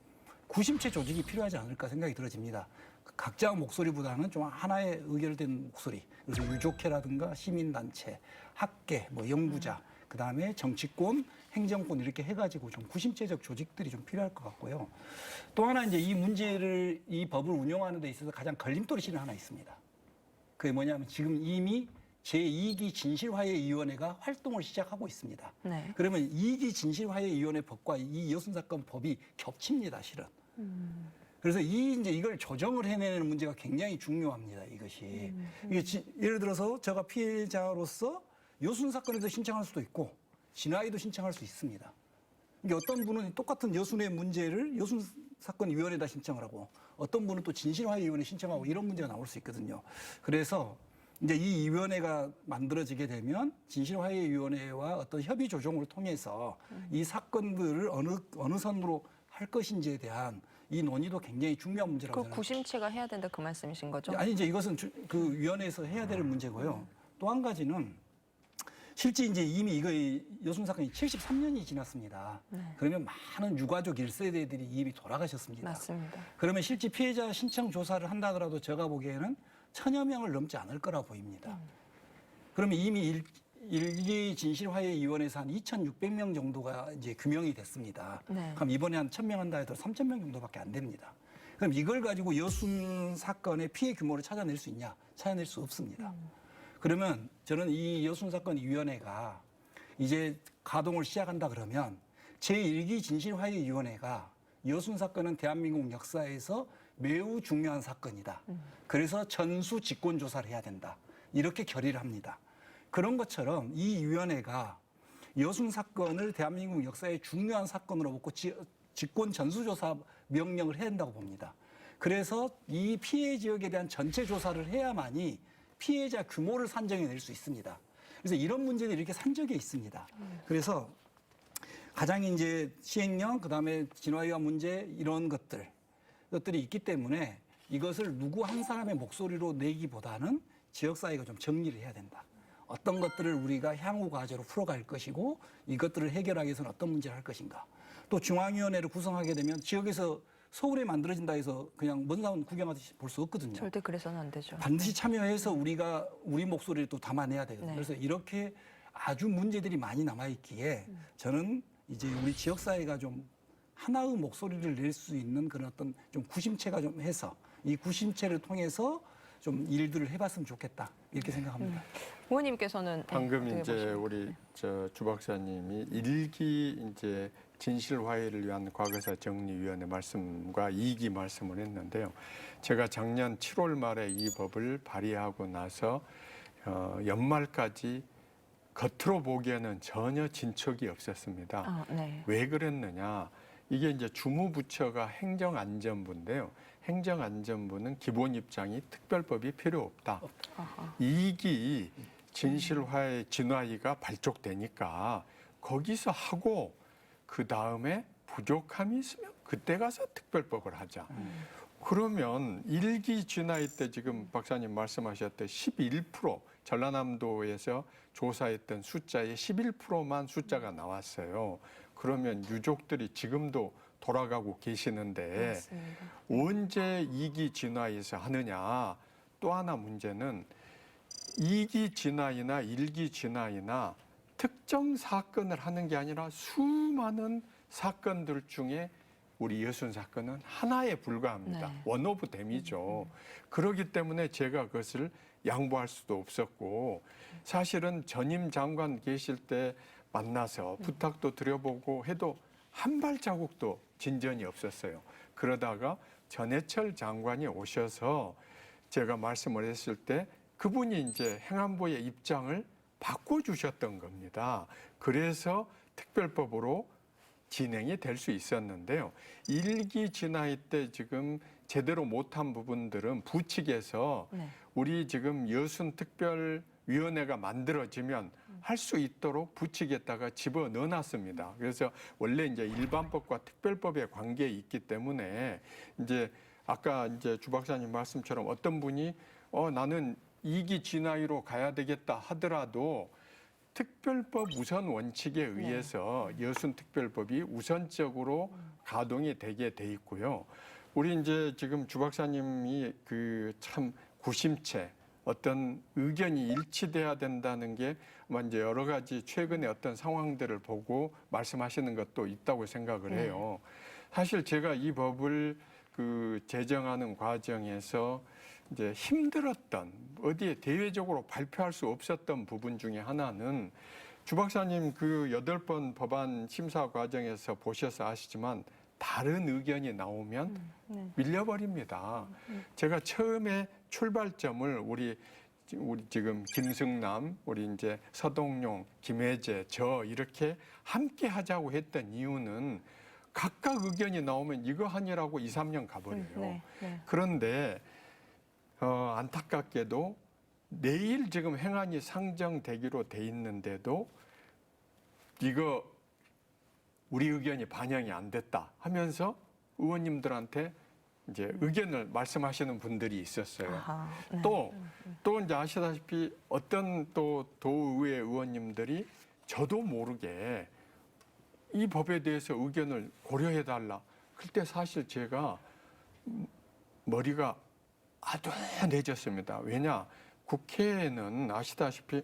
구심체 조직이 필요하지 않을까 생각이 들어집니다. 각자 목소리보다는 좀 하나의 의결된 목소리. 그래서 유족회라든가 시민단체, 학계, 뭐 연구자, 그다음에 정치권, 행정권 이렇게 해가지고 좀 구심체적 조직들이 좀 필요할 것 같고요. 또 하나 이제 이 법을 운영하는 데 있어서 가장 걸림돌이 실은 하나 있습니다. 그게 뭐냐면 지금 이미 제2기 진실화해위원회가 활동을 시작하고 있습니다. 네. 그러면 2기 진실화해위원회 법과 이 여순사건 법이 겹칩니다, 실은. 그래서 이제 이걸 조정을 해내는 문제가 굉장히 중요합니다, 이것이. 이게 예를 들어서 제가 피해자로서 여순 사건에도 신청할 수도 있고 진아이도 신청할 수 있습니다. 이게 어떤 분은 똑같은 여순의 문제를 여순 사건 위원회에다 신청을 하고 어떤 분은 또 진실화해위원회 신청하고 이런 문제가 나올 수 있거든요. 그래서 이제 이 위원회가 만들어지게 되면 진실화해위원회와 어떤 협의 조정을 통해서 이 사건들을 어느 선으로 할 것인지에 대한 이 논의도 굉장히 중요한 문제라고 그 저는. 구심체가 해야 된다 그 말씀이신 거죠? 아니 이제 이것은 그 위원회에서 해야 될 문제고요. 또 한 가지는 실제 이제 이미 이거 여순 사건이 73년이 지났습니다. 그러면 많은 유가족 1세대들이 이미 돌아가셨습니다. 맞습니다. 그러면 실제 피해자 신청 조사를 한다 하더라도 제가 보기에는 1000여 명을 넘지 않을 거라 보입니다. 그러면 이미 일기 진실화해위원회에서 한 2,600명 정도가 이제 규명이 됐습니다. 네. 그럼 이번에 한 1,000명 한다 해도 3,000명 정도밖에 안 됩니다. 그럼 이걸 가지고 여순 사건의 피해 규모를 찾아낼 수 있냐? 찾아낼 수 없습니다. 그러면 저는 이 여순 사건 위원회가 이제 가동을 시작한다 그러면 제1기 진실화해위원회가 여순 사건은 대한민국 역사에서 매우 중요한 사건이다. 그래서 전수 직권 조사를 해야 된다. 이렇게 결의를 합니다. 그런 것처럼 이 위원회가 여순 사건을 대한민국 역사의 중요한 사건으로 보고 직권 전수조사 명령을 해야 된다고 봅니다. 그래서 이 피해 지역에 대한 전체 조사를 해야만이 피해자 규모를 산정해낼 수 있습니다. 그래서 이런 문제들이 이렇게 산적해 있습니다. 그래서 가장 이제 시행령, 그다음에 진화위화 문제 이런 것들이 있기 때문에 이것을 누구 한 사람의 목소리로 내기보다는 지역사회가 좀 정리를 해야 된다. 어떤 것들을 우리가 향후 과제로 풀어갈 것이고 이것들을 해결하기 위해서는 어떤 문제를 할 것인가. 또 중앙위원회를 구성하게 되면 지역에서 서울에 만들어진다 해서 그냥 먼 산 구경하듯이 볼 수 없거든요. 절대 그래서는 안 되죠. 반드시 참여해서 우리가 우리 목소리를 또 담아내야 되거든요. 네. 그래서 이렇게 아주 문제들이 많이 남아있기에 저는 이제 우리 지역사회가 좀 하나의 목소리를 낼 수 있는 그런 어떤 좀 구심체가 좀 해서 이 구심체를 통해서 좀 일들을 해봤으면 좋겠다 이렇게 생각합니다. 의원님께서는 방금 어떻게 이제 보십니까? 우리 주 박사님이 일기 이제 진실화해를 위한 과거사 정리위원회 말씀과 2기 말씀을 했는데요. 제가 작년 7월 말에 이 법을 발의하고 나서 연말까지 겉으로 보기에는 전혀 진척이 없었습니다. 네. 왜 그랬느냐? 이게 이제 주무부처가 행정안전부인데요. 행정안전부는 기본 입장이 특별법이 필요 없다. 아하. 2기 진실화해 진화위가 발족되니까 거기서 하고 그 다음에 부족함이 있으면 그때 가서 특별법을 하자. 그러면 1기 진화위 때 지금 박사님 말씀하셨듯이 11% 전라남도에서 조사했던 숫자의 11%만 숫자가 나왔어요. 그러면 유족들이 지금도 돌아가고 계시는데 맞습니다. 언제 2기 진화에서 하느냐. 또 하나 문제는 2기 진화이나 1기 진화이나 특정 사건을 하는 게 아니라 수많은 사건들 중에 우리 여순 사건은 하나에 불과합니다. 네. 원 오브 댐이죠. 그렇기 때문에 제가 그것을 양보할 수도 없었고 사실은 전임 장관 계실 때 만나서 부탁도 드려보고 해도 한 발자국도 진전이 없었어요. 그러다가 전해철 장관이 오셔서 제가 말씀을 했을 때 그분이 이제 행안부의 입장을 바꿔주셨던 겁니다. 그래서 특별법으로 진행이 될 수 있었는데요. 1기 진화위 때 지금 제대로 못한 부분들은 부칙에서 네. 우리 지금 여순특별위원회가 만들어지면 할 수 있도록 부칙에다가 집어 넣어놨습니다. 그래서 원래 이제 일반법과 특별법의 관계에 있기 때문에 이제 아까 이제 주 박사님 말씀처럼 어떤 분이 나는 2기 진화위로 가야 되겠다 하더라도 특별법 우선 원칙에 의해서 여순특별법이 우선적으로 가동이 되게 돼 있고요. 우리 이제 지금 주 박사님이 그 참 구심체 어떤 의견이 일치돼야 된다는 게 이제 여러 가지 최근의 어떤 상황들을 보고 말씀하시는 것도 있다고 생각을 해요. 사실 제가 이 법을 그 제정하는 과정에서 이제 힘들었던 어디에 대외적으로 발표할 수 없었던 부분 중에 하나는 주 박사님 그 8번 법안 심사 과정에서 보셔서 아시지만 다른 의견이 나오면 밀려버립니다. 제가 처음에 출발점을 우리 지금 김승남, 우리 이제 서동용, 김혜재, 저 이렇게 함께 하자고 했던 이유는 각각 의견이 나오면 이거 하니라고 2, 3년 가버려요. 네. 그런데 안타깝게도 내일 지금 행안이 상정되기로 돼 있는데도 이거 우리 의견이 반영이 안 됐다 하면서 의원님들한테 이제 의견을 말씀하시는 분들이 있었어요. 아하. 네. 또 이제 아시다시피 어떤 또 도의회 의원님들이 저도 모르게 이 법에 대해서 의견을 고려해 달라. 그때 사실 제가 머리가 아둔해졌습니다. 왜냐? 국회에는 아시다시피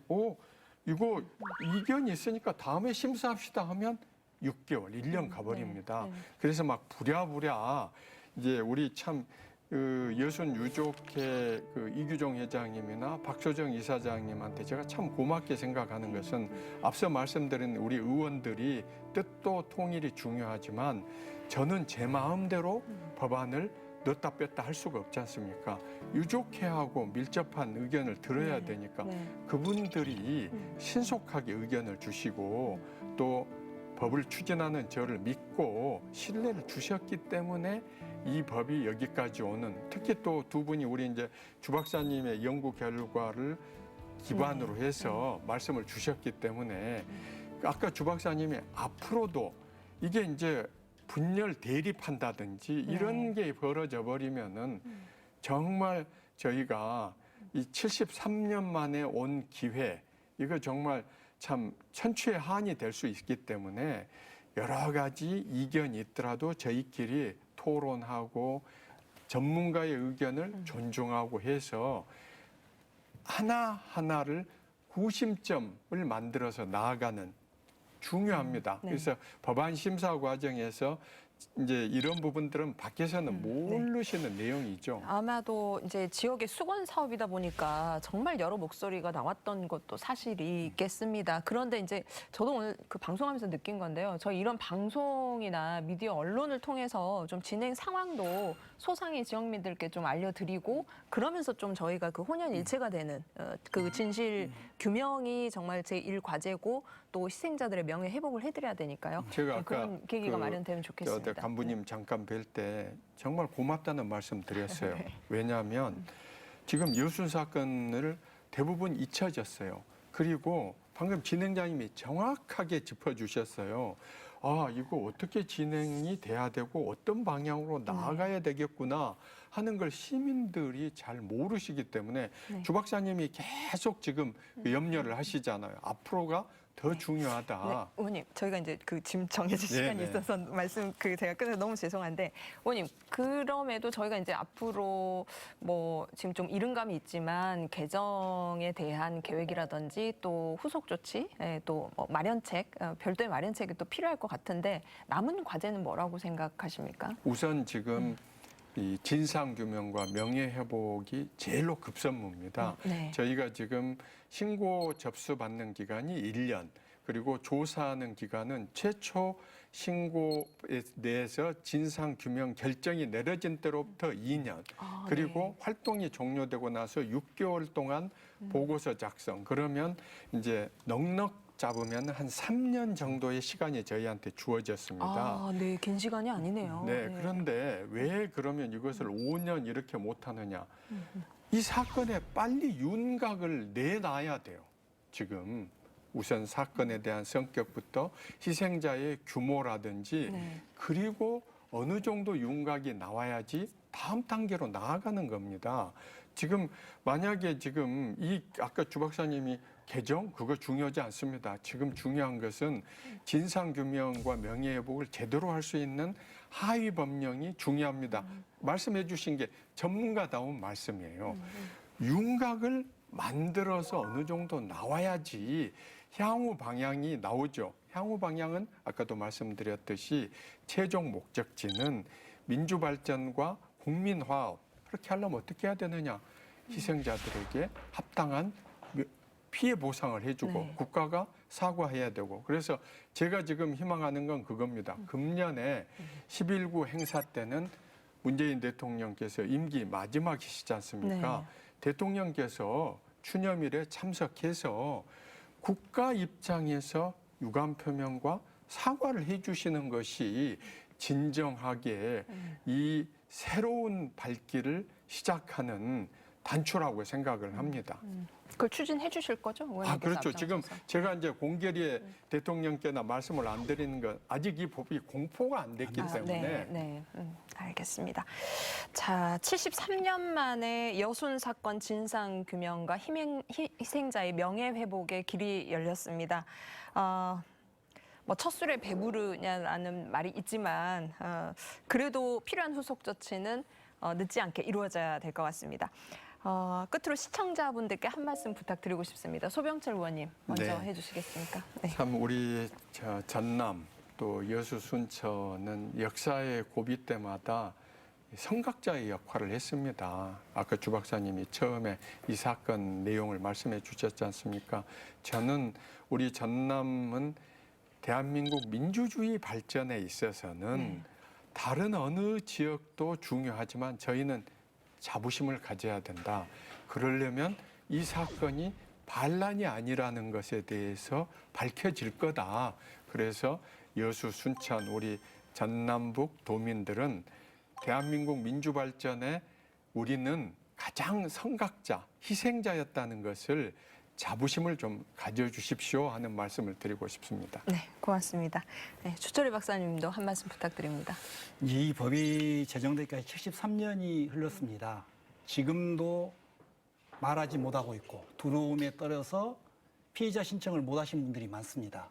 이거 의견이 있으니까 다음에 심사합시다 하면 6개월, 1년 가버립니다. 그래서 막 부랴부랴 이제 우리 참 여순 유족회 이규종 회장님이나 박소정 이사장님한테 제가 참 고맙게 생각하는 것은 앞서 말씀드린 우리 의원들이 뜻도 통일이 중요하지만 저는 제 마음대로 법안을 넣었다 뺐다 할 수가 없지 않습니까? 유족회하고 밀접한 의견을 들어야 네. 되니까 네. 그분들이 신속하게 의견을 주시고 또 법을 추진하는 저를 믿고 신뢰를 주셨기 때문에 이 법이 여기까지 오는, 특히 또 두 분이 우리 이제 주 박사님의 연구 결과를 기반으로 해서 말씀을 주셨기 때문에 아까 주 박사님이 앞으로도 이게 이제 분열 대립한다든지 이런 게 벌어져 버리면은 정말 저희가 이 73년 만에 온 기회, 이거 정말 참 천추의 한이 될 수 있기 때문에 여러 가지 이견이 있더라도 저희끼리 토론하고 전문가의 의견을 존중하고 해서 하나하나를 구심점을 만들어서 나아가는, 중요합니다. 네. 그래서 법안 심사 과정에서 이제 이런 부분들은 밖에서는 모르시는 내용이죠. 아마도 이제 지역의 수건 사업이다 보니까 정말 여러 목소리가 나왔던 것도 사실이겠습니다. 그런데 이제 저도 오늘 그 방송하면서 느낀 건데요. 저희 이런 방송이나 미디어 언론을 통해서 좀 진행 상황도 소상히 지역민들께 좀 알려드리고 그러면서 좀 저희가 그 혼연일체가 되는 그 진실 규명이 정말 제1 과제고 또 희생자들의 명예 회복을 해드려야 되니까요. 제가 아까 그런 계기가 마련되면 좋겠습니다. 간부님 잠깐 뵐 때 정말 고맙다는 말씀 드렸어요. 네. 왜냐하면 지금 여순 사건을 대부분 잊혀졌어요. 그리고 방금 진행자님이 정확하게 짚어주셨어요. 아, 이거 어떻게 진행이 돼야 되고 어떤 방향으로 나아가야 되겠구나 하는 걸 시민들이 잘 모르시기 때문에 네. 주 박사님이 계속 지금 염려를 하시잖아요. 앞으로가 더 중요하다. 네, 의원님, 저희가 이제 그 지금 정해진 네, 시간이 네. 있어서 말씀 제가 끊어서 너무 죄송한데, 의원님, 그럼에도 저희가 이제 앞으로 뭐 지금 좀 이른감이 있지만 개정에 대한 계획이라든지 또 후속 조치, 또 뭐 마련책, 별도의 마련책이 또 필요할 것 같은데 남은 과제는 뭐라고 생각하십니까? 우선 지금 이 진상 규명과 명예 회복이 제일로 급선무입니다. 네. 저희가 지금 신고 접수 받는 기간이 1년, 그리고 조사하는 기간은 최초 신고에 대해서 진상 규명 결정이 내려진 때로부터 2년, 아, 그리고 활동이 종료되고 나서 6개월 동안 보고서 작성. 그러면 이제 넉넉 잡으면 한 3년 정도의 시간이 저희한테 주어졌습니다. 아, 네, 긴 시간이 아니네요. 네, 그런데 왜 그러면 이것을 5년 이렇게 못하느냐. 이 사건에 빨리 윤곽을 내놔야 돼요. 지금 우선 사건에 대한 성격부터 희생자의 규모라든지 네. 그리고 어느 정도 윤곽이 나와야지 다음 단계로 나아가는 겁니다. 지금 만약에 지금 이 아까 주 박사님이 개정 그거 중요하지 않습니다. 지금 중요한 것은 진상규명과 명예회복을 제대로 할 수 있는 하위 법령이 중요합니다. 말씀해 주신 게 전문가다운 말씀이에요. 윤곽을 만들어서 어느 정도 나와야지 향후 방향이 나오죠. 향후 방향은 아까도 말씀드렸듯이 최종 목적지는 민주발전과 국민화합. 그렇게 하려면 어떻게 해야 되느냐. 희생자들에게 합당한 피해 보상을 해주고 네. 국가가 사과해야 되고. 그래서 제가 지금 희망하는 건 그겁니다. 금년에 11구 행사 때는 문재인 대통령께서 임기 마지막이시지 않습니까? 네. 대통령께서 추념일에 참석해서 국가 입장에서 유감 표명과 사과를 해주시는 것이 진정하게 이 새로운 발길을 시작하는 단초라고 생각을 합니다. 그걸 추진해 주실 거죠? 의원님께서 그렇죠. 지금 앞장서서. 제가 이제 공개리에 대통령께나 말씀을 안 드리는 건 아직 이 법이 공포가 안 됐기 때문에 네, 알겠습니다. 자, 73년 만에 여순 사건 진상 규명과 희생자의 명예 회복의 길이 열렸습니다. 뭐 첫술에 배부르냐라는 말이 있지만 그래도 필요한 후속 조치는 늦지 않게 이루어져야 될 것 같습니다. 끝으로 시청자분들께 한 말씀 부탁드리고 싶습니다. 소병철 의원님 먼저 네. 해주시겠습니까? 네. 참 우리 전남 또 여수 순천은 역사의 고비 때마다 선각자의 역할을 했습니다. 아까 주 박사님이 처음에 이 사건 내용을 말씀해 주셨지 않습니까? 저는 우리 전남은 대한민국 민주주의 발전에 있어서는 다른 어느 지역도 중요하지만 저희는 자부심을 가져야 된다. 그러려면 이 사건이 반란이 아니라는 것에 대해서 밝혀질 거다. 그래서 여수, 순천, 우리 전남북 도민들은 대한민국 민주발전에 우리는 가장 선각자, 희생자였다는 것을 자부심을 좀 가져주십시오 하는 말씀을 드리고 싶습니다. 네, 고맙습니다. 네, 추철희 박사님도 한 말씀 부탁드립니다. 이 법이 제정되기까지 73년이 흘렀습니다. 지금도 말하지 못하고 있고 두려움에 떨어서 피해자 신청을 못 하신 분들이 많습니다.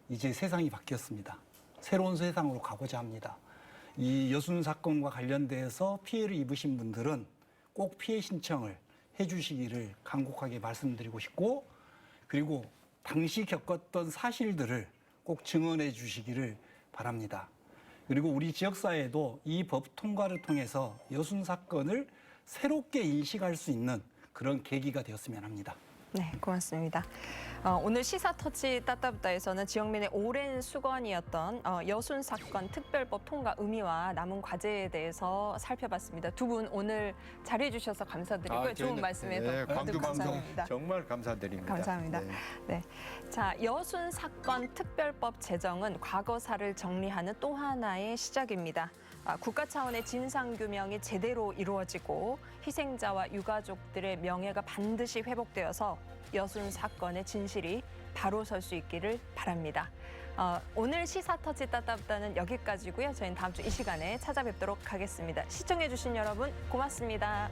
이제 세상이 바뀌었습니다. 새로운 세상으로 가고자 합니다. 이 여순 사건과 관련돼서 피해를 입으신 분들은 꼭 피해 신청을 해주시기를 간곡하게 말씀드리고 싶고, 그리고 당시 겪었던 사실들을 꼭 증언해 주시기를 바랍니다. 그리고 우리 지역사회도 이 법 통과를 통해서 여순 사건을 새롭게 인식할 수 있는 그런 계기가 되었으면 합니다. 네, 고맙습니다. 오늘 시사터치 따따부따에서는 지역민의 오랜 수건이었던 여순 사건 특별법 통과 의미와 남은 과제에 대해서 살펴봤습니다. 두 분 오늘 자리해 주셔서 감사드리고요. 좋은 말씀에 광주 방송 감사합니다. 정말 감사드립니다. 감사합니다. 네. 자, 여순 사건 특별법 제정은 과거사를 정리하는 또 하나의 시작입니다. 국가 차원의 진상규명이 제대로 이루어지고 희생자와 유가족들의 명예가 반드시 회복되어서 여순 사건의 진실이 바로 설 수 있기를 바랍니다. 오늘 시사터치 따따부따는 여기까지고요. 저희는 다음 주 이 시간에 찾아뵙도록 하겠습니다. 시청해주신 여러분 고맙습니다.